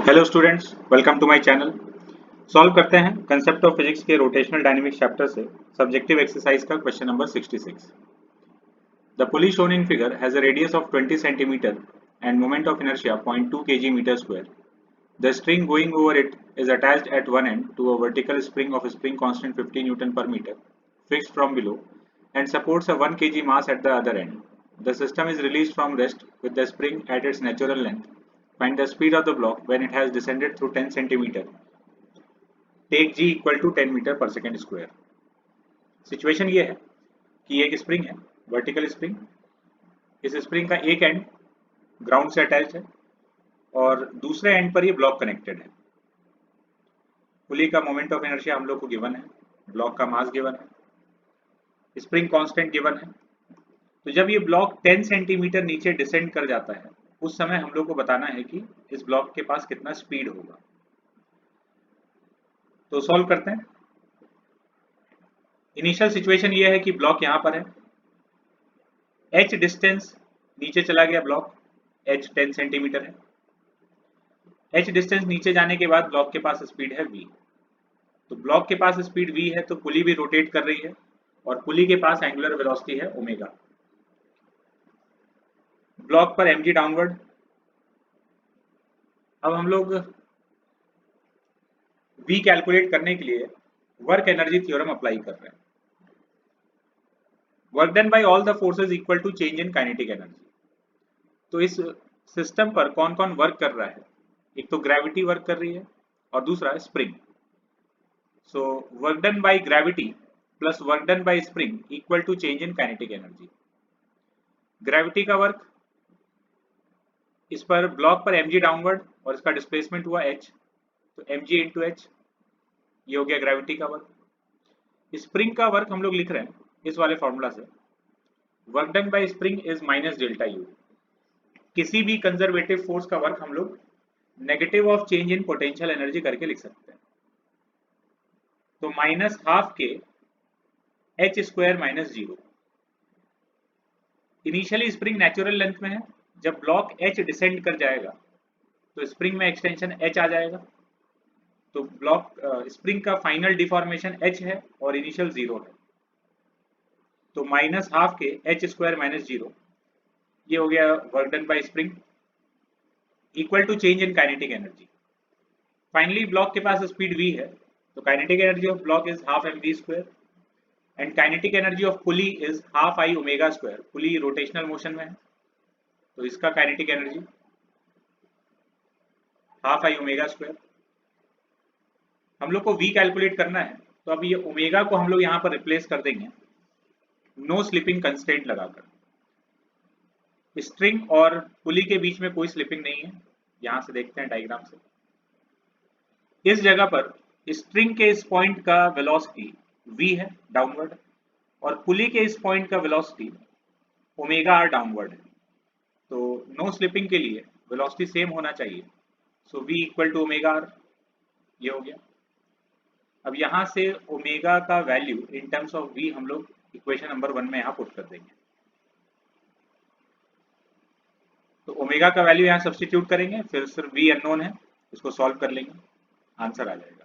Hello students, welcome to my channel. Solve करते हैं concept of physics के rotational dynamics chapter से subjective exercise का question number 66। The pulley shown in figure has a radius of 20 centimetre and moment of inertia 0.2 kg metre square. The string going over it is attached at one end to a vertical spring of spring constant 50 newton per metre fixed from below and supports a 1 kg mass at the other end. The system is released from rest with the spring at its natural length. Find the speed of the block when it has descended through 10 cm. Take g equal to 10 metre पर second square. Situation ये है कि एक spring है, vertical spring. इस spring का एक and ground से अटैच है और दूसरे एंड पर ये ब्लॉक कनेक्टेड है। पुली का मोमेंट ऑफ इनर्शिया हम लोग को गिवन है, ब्लॉक का मास गिवन है, स्प्रिंग कांस्टेंट गिवन है। तो जब ये ब्लॉक 10 सेंटीमीटर नीचे डिसेंड कर जाता है उस समय हम लोग को बताना है कि इस ब्लॉक के पास कितना स्पीड होगा। तो सॉल्व करते हैं। इनिशियल सिचुएशन ये है कि ब्लॉक यहां पर है, h डिस्टेंस नीचे चला गया, ब्लॉक h 10 सेंटीमीटर है। h डिस्टेंस नीचे जाने के बाद ब्लॉक के पास स्पीड है v। तो ब्लॉक के पास स्पीड v है तो पुली भी रोटेट कर रही है और पुली के पास एंगुलर वेलोसिटी है ओमेगा। ब्लॉक पर mg डाउनवर्ड। अब हम लोग v कैलकुलेट करने के लिए वर्क एनर्जी थ्योरम अप्लाई कर रहे हैं। Work done by all the forces equal to change in kinetic energy. तो इस सिस्टम पर कौन कौन वर्क कर रहा है? एक तो ग्रेविटी वर्क कर रही है और दूसरा spring. So work done by gravity plus work done by spring equal to change in kinetic energy. Gravity का वर्क, इस पर ब्लॉक पर mg डाउनवर्ड और इसका डिस्प्लेसमेंट हुआ h, तो mg इंटू h, ये हो गया ग्रेविटी का वर्क। स्प्रिंग का वर्क हम लोग लिख रहे हैं इस वाले फॉर्मूला से, work done by spring is minus delta U. किसी भी कंजर्वेटिव फोर्स का वर्क हम लोग negative of change in potential energy करके लिख सकते हैं। तो minus half k h square minus 0। Initially spring natural length में है, जब ब्लॉक h डिसेंड कर जाएगा तो स्प्रिंग में एक्सटेंशन h आ जाएगा। तो ब्लॉक स्प्रिंग का फाइनल डिफॉर्मेशन h है और इनिशियल 0 है। तो minus half k h square minus 0, ये हो गया work done by spring equal to change in kinetic energy. Finally block के पास स्पीड v है, तो kinetic energy of block is half mv square and kinetic energy of pulley is half i omega square. Pulley rotational motion में है तो इसका kinetic energy half i omega square. हम लोग को v कैलकुलेट करना है, तो अब ये ओमेगा को हम लोग यहाँ पर रिप्लेस कर देंगे नो स्लिपिंग कंस्ट्रेंट लगाकर। स्ट्रिंग और पुली के बीच में कोई स्लिपिंग नहीं है, यहां से देखते हैं डायग्राम से। इस जगह पर स्ट्रिंग के इस पॉइंट का वेलोसिटी v है डाउनवर्ड और पुली के इस पॉइंट का वेलोसिटी ओमेगा आर डाउनवर्ड है। तो नो स्लिपिंग के लिए वेलोसिटी सेम होना चाहिए, so v equal to omega r, ये हो गया। अब यहां से ओमेगा का value in terms of v हम लोग इक्वेशन नंबर 1 में यहाँ पुट कर देंगे। तो ओमेगा का वैल्यू यहाँ सब्स्टिट्यूट करेंगे, फिर सिर्फ v अननोन है, इसको सॉल्व कर लेंगे, आंसर आ जाएगा।